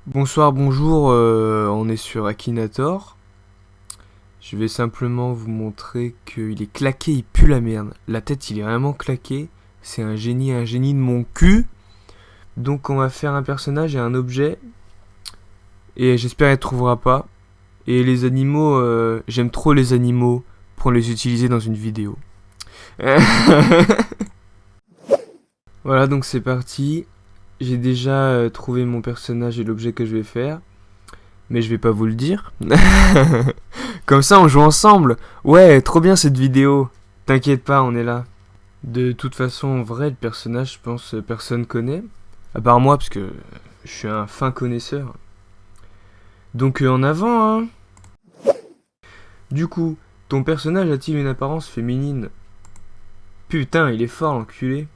Bonsoir, bonjour, on est sur Akinator. Je vais simplement vous montrer qu'il est claqué, il pue la merde. La tête, il est vraiment claqué. C'est un génie de mon cul. Donc on va faire un personnage et un objet. Et j'espère qu'il ne trouvera pas. Et les animaux, j'aime trop les animaux pour les utiliser dans une vidéo. Voilà, donc c'est parti. J'ai déjà trouvé mon personnage et l'objet que je vais faire. Mais je vais pas vous le dire. Comme ça, on joue ensemble. Ouais, trop bien cette vidéo. T'inquiète pas, on est là. De toute façon, en vrai, le personnage, je pense, personne connaît. À part moi, parce que je suis un fin connaisseur. Donc, en avant, hein. Du coup, ton personnage a-t-il une apparence féminine? Putain, il est fort, l'enculé.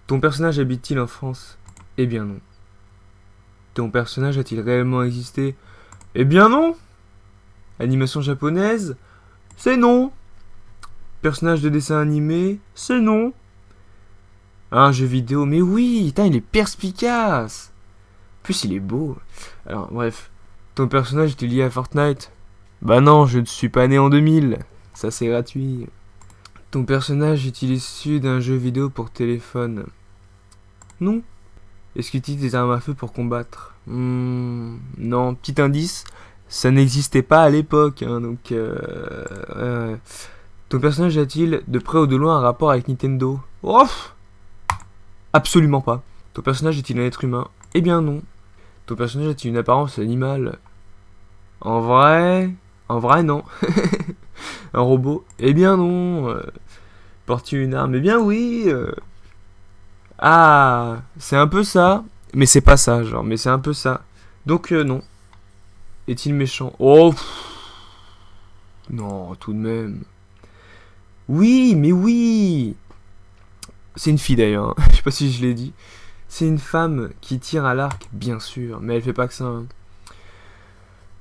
Ton personnage habite-t-il en France? Eh bien non. Ton personnage a-t-il réellement existé? Eh bien non. Animation japonaise? C'est non. Personnage de dessin animé? C'est non. Un jeu vidéo? Mais oui, putain, il est perspicace. En plus, il est beau. Alors, bref. Ton personnage était lié à Fortnite? Bah non, je ne suis pas né en 2000. Ça, c'est gratuit. Ton personnage est-il issu d'un jeu vidéo pour téléphone? Non. Est-ce qu'il utilise des armes à feu pour combattre? Non. Petit indice, ça n'existait pas à l'époque, hein, donc... Ton personnage a-t-il, de près ou de loin, un rapport avec Nintendo? Oh, absolument pas. Ton personnage est-il un être humain? Eh bien non. Ton personnage a-t-il une apparence animale? En vrai... En vrai, non. Un robot? Eh bien non. Porte-t-il une arme? Eh bien oui. Ah, c'est un peu ça. Mais c'est pas ça, genre. Mais c'est un peu ça. Donc non. Est-il méchant? Oh, non, tout de même. Oui, mais oui. C'est une fille d'ailleurs, hein. Je sais pas si je l'ai dit. C'est une femme qui tire à l'arc, bien sûr, mais elle fait pas que ça, hein.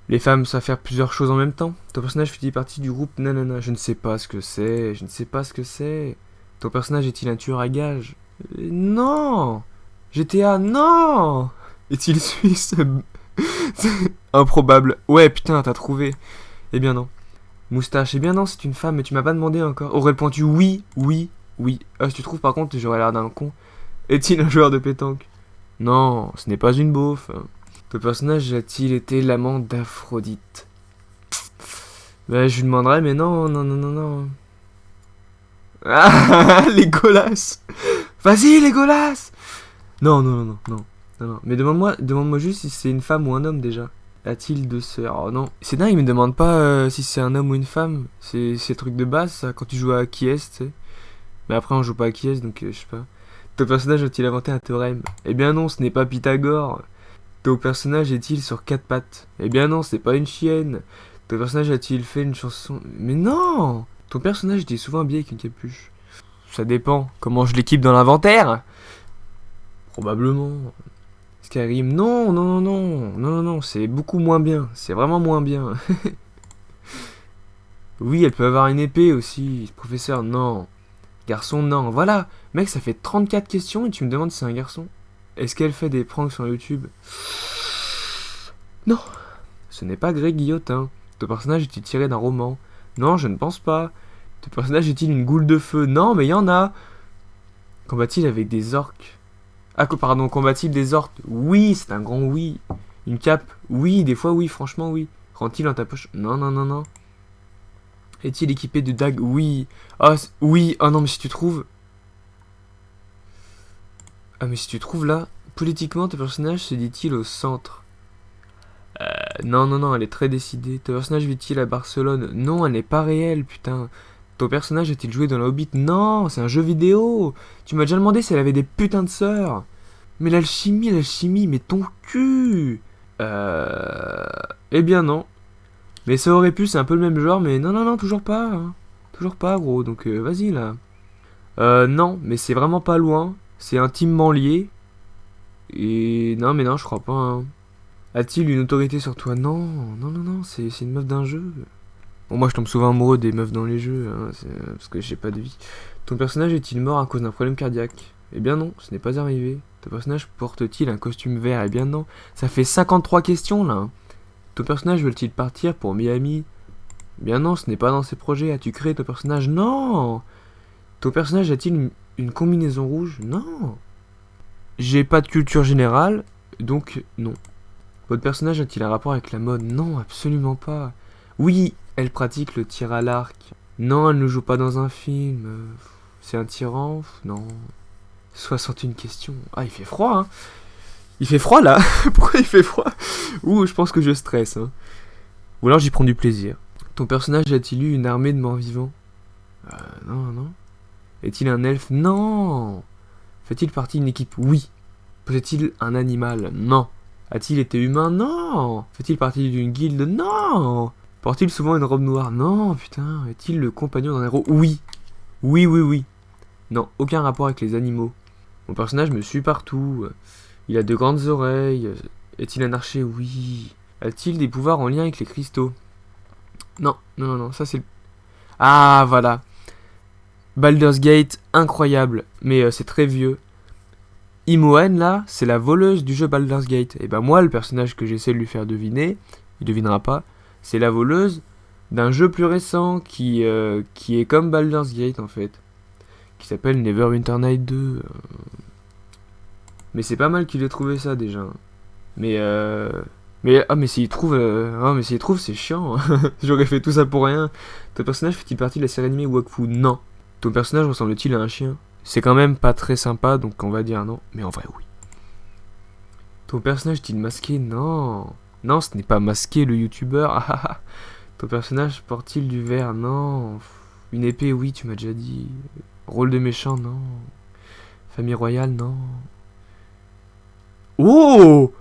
Les femmes savent faire plusieurs choses en même temps. Ton personnage fait-il partie du groupe Nanana? Je ne sais pas ce que c'est, je ne sais pas ce que c'est. Ton personnage est-il un tueur à gages? Non. GTA, non. Est-il suisse? Improbable. Ouais, putain, t'as trouvé. Eh bien non. Moustache, eh bien non, c'est une femme, mais tu m'as pas demandé encore. Aurait pointu, oui, oui, oui. Ah, si tu trouves par contre, j'aurais l'air d'un con. Est-il un joueur de pétanque? Non, ce n'est pas une beauf. Ton personnage a-t-il été l'amant d'Aphrodite? Ben, je lui demanderais, mais non, non, non, non, non. Ah, Légolas! Vas-y, Légolas! Non, non, non, non, non, non, non. Mais demande-moi juste si c'est une femme ou un homme déjà. A-t-il deux sœurs? Oh non. C'est dingue, il me demande pas si c'est un homme ou une femme. C'est le truc de base, ça, quand tu joues à Qui est, tu sais. Mais après, on joue pas à Qui est, donc je sais pas. Ton personnage a-t-il inventé un théorème? Eh bien non, ce n'est pas Pythagore. Ton personnage est-il sur quatre pattes? Eh bien non, c'est pas une chienne. Ton personnage a-t-il fait une chanson? Mais non! Ton personnage est souvent habillé avec une capuche. Ça dépend. Comment je l'équipe dans l'inventaire? Probablement. Skyrim, non, non, non, non, non, non, non, c'est beaucoup moins bien. C'est vraiment moins bien. Oui, elle peut avoir une épée aussi. Professeur, non. Garçon, non. Voilà. Mec, ça fait 34 questions et tu me demandes si c'est un garçon. Est-ce qu'elle fait des pranks sur YouTube? Non. Ce n'est pas Greg Guillotin. Ton personnage est-il tiré d'un roman? Non, je ne pense pas. Ton personnage est-il une goule de feu? Non, mais il y en a. Combat-il avec des orques? Ah, pardon, combat-il des orques? Oui, c'est un grand oui. Une cape? Oui, des fois oui, franchement oui. Rentre-t-il dans ta poche? Non, non, non, non. Est-il équipé de dagues? Oui. Oh, oui. Oh non, mais si tu trouves... Ah, mais si tu trouves là, politiquement, ton personnage se dit-il au centre? Non, non, non, elle est très décidée. Ton personnage vit-il à Barcelone? Non, elle n'est pas réelle, putain. Ton personnage a-t-il joué dans le Hobbit? Non, c'est un jeu vidéo. Tu m'as déjà demandé si elle avait des putains de sœurs. Mais l'alchimie, mais ton cul. Eh bien non. Mais ça aurait pu, c'est un peu le même genre, mais non, non, non, toujours pas, hein. Toujours pas, gros, donc vas-y, là. Non, mais c'est vraiment pas loin. C'est intimement lié. Et non, mais non, je crois pas, hein. A-t-il une autorité sur toi? Non, non, non, non, c'est une meuf d'un jeu. Bon, moi, je tombe souvent amoureux des meufs dans les jeux, hein, parce que j'ai pas de vie. Ton personnage est-il mort à cause d'un problème cardiaque? Eh bien non, ce n'est pas arrivé. Ton personnage porte-t-il un costume vert? Eh bien non. Ça fait 53 questions là. Hein. Ton personnage veut-il partir pour Miami? Eh bien non, ce n'est pas dans ses projets. As-tu créé ton personnage? Non. Ton personnage a-t-il une combinaison rouge? Non. J'ai pas de culture générale, donc non. Votre personnage a-t-il un rapport avec la mode? Non, absolument pas. Oui, elle pratique le tir à l'arc. Non, elle ne joue pas dans un film. C'est un tyran? Non. 61 questions. Ah, il fait froid, hein. Il fait froid, là. Pourquoi il fait froid? Ouh, je pense que je stresse, hein. Ou alors j'y prends du plaisir. Ton personnage a-t-il eu une armée de morts vivants? Non, non. Est-il un elfe? Non. Fait-il partie d'une équipe? Oui. Possède-t-il un animal? Non. A-t-il été humain? Non. Fait-il partie d'une guilde? Non. Porte-t-il souvent une robe noire? Non, putain. Est-il le compagnon d'un héros? Oui. Oui, oui, oui. Non, aucun rapport avec les animaux. Mon personnage me suit partout. Il a de grandes oreilles. Est-il un archer? Oui. A-t-il des pouvoirs en lien avec les cristaux? Non, non, non, non, ça c'est... Ah, voilà. Baldur's Gate, incroyable. Mais c'est très vieux. Imoen, là, c'est la voleuse du jeu Baldur's Gate. Et ben moi, le personnage que j'essaie de lui faire deviner, il devinera pas, c'est la voleuse d'un jeu plus récent qui est comme Baldur's Gate, en fait. Qui s'appelle Neverwinter Night 2. Mais c'est pas mal qu'il ait trouvé ça, déjà. Mais mais s'il trouve c'est chiant. J'aurais fait tout ça pour rien. Ton personnage fait-il partie de la série animée Wakfu? Non. Ton personnage ressemble-t-il à un chien? C'est quand même pas très sympa, donc on va dire non. Mais en vrai, oui. Ton personnage est-il masqué? Non. Non, ce n'est pas masqué, le youtubeur. Ton personnage porte-t-il du vert? Non. Une épée, oui, tu m'as déjà dit. Rôle de méchant, non. Famille royale, non. Oh!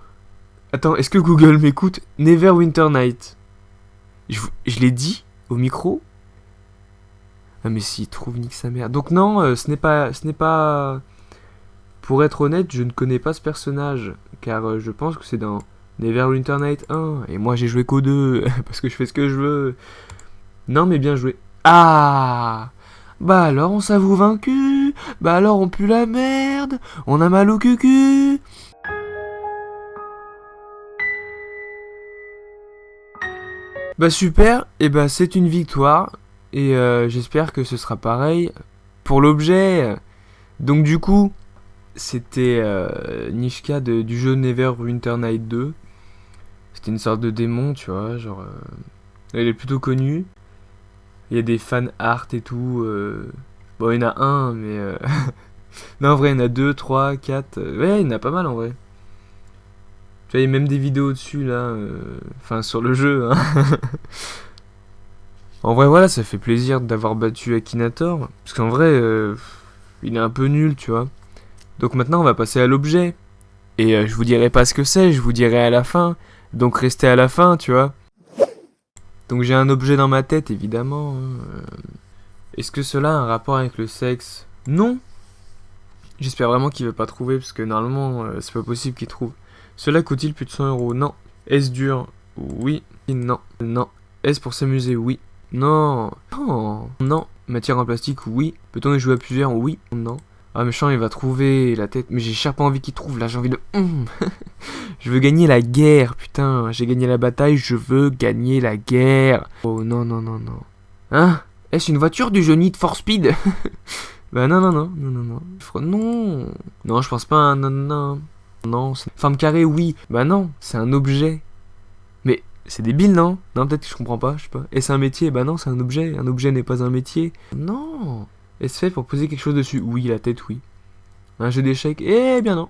Attends, est-ce que Google m'écoute? Neverwinter Night. Je l'ai dit au micro? Ah mais s'il trouve, nique sa mère. Donc non, ce n'est pas... Pour être honnête, je ne connais pas ce personnage. Car je pense que c'est dans Neverwinter Night 1. Et moi j'ai joué qu'au 2. Parce que je fais ce que je veux. Non mais bien joué. Ah! Bah alors on s'avoue vaincu. Bah alors on pue la merde. On a mal au cucu. Bah super, et bah c'est une victoire, et j'espère que ce sera pareil pour l'objet. Donc du coup, c'était Nishka du jeu Neverwinter Night 2. C'était une sorte de démon, tu vois, genre... elle est plutôt connue. Il y a des fan art et tout. Bon, il y en a un, mais... non, en vrai, il y en a 2, 3, 4... ouais, il y en a pas mal en vrai. Tu vois, il y a même des vidéos dessus, là. Enfin, sur le jeu, hein. En vrai, voilà, ça fait plaisir d'avoir battu Akinator. Parce qu'en vrai, il est un peu nul, tu vois. Donc maintenant, on va passer à l'objet. Et je vous dirai pas ce que c'est, je vous dirai à la fin. Donc restez à la fin, tu vois. Donc j'ai un objet dans ma tête, évidemment. Hein. Est-ce que cela a un rapport avec le sexe? Non. J'espère vraiment qu'il va pas trouver, parce que normalement, c'est pas possible qu'il trouve. Cela coûte-t-il plus de 100 €? Non. Est-ce dur? Oui. Non. Non. Est-ce pour s'amuser? Oui. Non. Non. Non. Matière en plastique? Oui. Peut-on y jouer à plusieurs? Oui. Non. Ah, méchant, il va trouver la tête. Mais j'ai cher pas envie qu'il trouve, là, j'ai envie de... Je veux gagner la guerre, putain. J'ai gagné la bataille, je veux gagner la guerre. Oh, non, non, non, non. Hein? Est-ce une voiture du jeu Need for Speed? Bah non, non, non, non, non, non. Non. Non, je pense pas, non, non. Non, forme carrée, oui. Bah non, c'est un objet. Mais c'est débile, non? Non, peut-être que je comprends pas, je sais pas. Est-ce un métier? Bah non, c'est un objet. Un objet n'est pas un métier. Non. Est-ce fait pour poser quelque chose dessus? Oui, la tête, oui. Un jeu d'échecs? Eh bien non.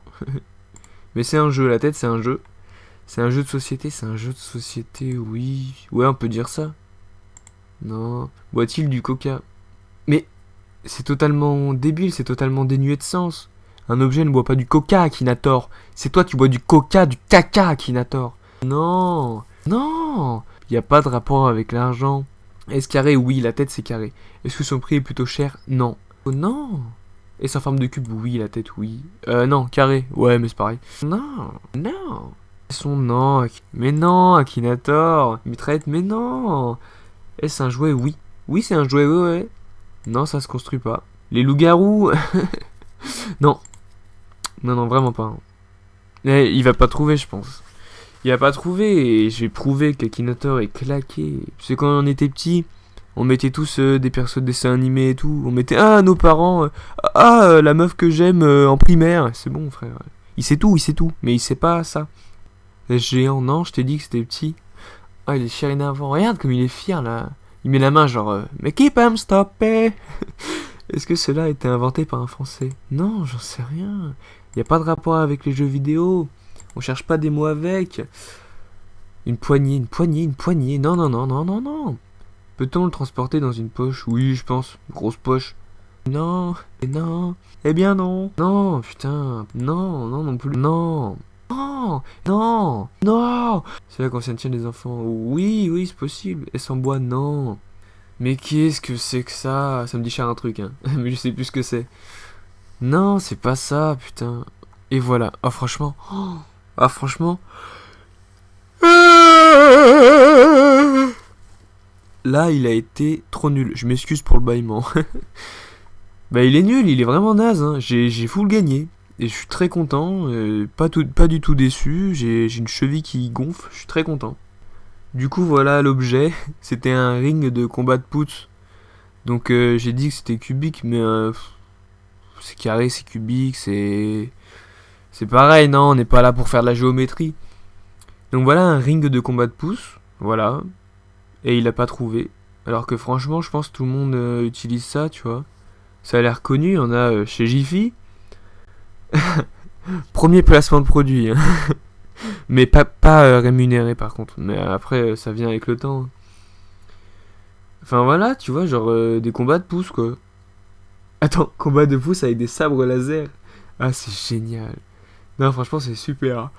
Mais c'est un jeu, la tête, c'est un jeu. C'est un jeu de société, c'est un jeu de société, oui. Ouais, on peut dire ça. Non. Boit-il du coca? Mais c'est totalement débile, c'est totalement dénué de sens. Un objet ne boit pas du coca, Akinator. C'est toi, tu bois du coca, du caca, Akinator. Non. Non. Il n'y a pas de rapport avec l'argent. Est-ce carré? Oui, la tête c'est carré. Est-ce que son prix est plutôt cher? Non. Oh non. Est-ce en forme de cube? Oui, la tête oui. Non, carré. Ouais, mais c'est pareil. Non. Non. Son non. Mais non, Akinator. Mitraillette, mais non. Est-ce un jouet? Oui. Oui, c'est un jouet, ouais. Non, ça se construit pas. Les loups-garous? Non. Non, non, vraiment pas. Hein. Et il va pas trouver, je pense. Il va pas trouver et j'ai prouvé qu'Akinator est claqué. Parce que quand on était petit, on mettait tous des persos de dessins animés et tout. On mettait nos parents, la meuf que j'aime en primaire. C'est bon, frère. Il sait tout, mais il sait pas ça. Les géants, non, je t'ai dit que c'était petit. Ah, il est cher énervant. Regarde comme il est fier là. Il met la main genre, mais qui peut me stopper? Est-ce que cela a été inventé par un Français? Non, j'en sais rien. Il n'y a pas de rapport avec les jeux vidéo. On cherche pas des mots avec. Une poignée, une poignée, une poignée. Non, non, non, non, non, non. Peut-on le transporter dans une poche? Oui, je pense. Une grosse poche. Non, et non. Eh bien non. Non, putain. Non, non, non plus. Non. Non, non, non. C'est là qu'on tient les enfants. Oui, oui, c'est possible. Est-ce en bois? Non. Mais qu'est-ce que c'est que ça? Ça me dit cher un truc, hein. Mais je sais plus ce que c'est. Non, c'est pas ça, putain. Et voilà. Ah, franchement. Ah, franchement. Là, il a été trop nul. Je m'excuse pour le bâillement. Bah, il est nul, il est vraiment naze. Hein. J'ai full gagné. Et je suis très content. Pas du tout déçu. J'ai une cheville qui gonfle. Je suis très content. Du coup, voilà l'objet. C'était un ring de combat de pouces. Donc, j'ai dit que c'était cubique, mais c'est carré, c'est cubique, c'est pareil, non, on n'est pas là pour faire de la géométrie. Donc voilà un ring de combat de pouces, voilà. Et il a pas trouvé. Alors que franchement, je pense que tout le monde utilise ça, tu vois. Ça a l'air connu, il y en a chez Jiffy. Premier placement de produit. Hein. Mais pas rémunéré par contre. Mais après, ça vient avec le temps. Enfin voilà, tu vois, genre des combats de pouces, quoi. Attends, combat de pouces avec des sabres laser. Ah, c'est génial. Non, franchement, c'est super.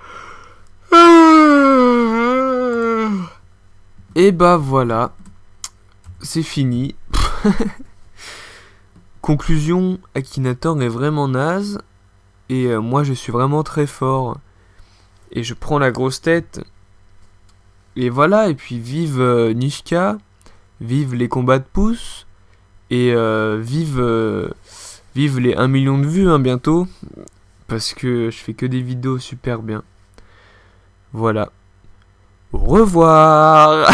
Et bah voilà, c'est fini. Conclusion, Akinator est vraiment naze. Et moi, je suis vraiment très fort. Et je prends la grosse tête. Et voilà, et puis vive Nishka. Vive les combats de pouces. Et vive les 1 million de vues hein, bientôt. Parce que je fais que des vidéos super bien. Voilà. Au revoir.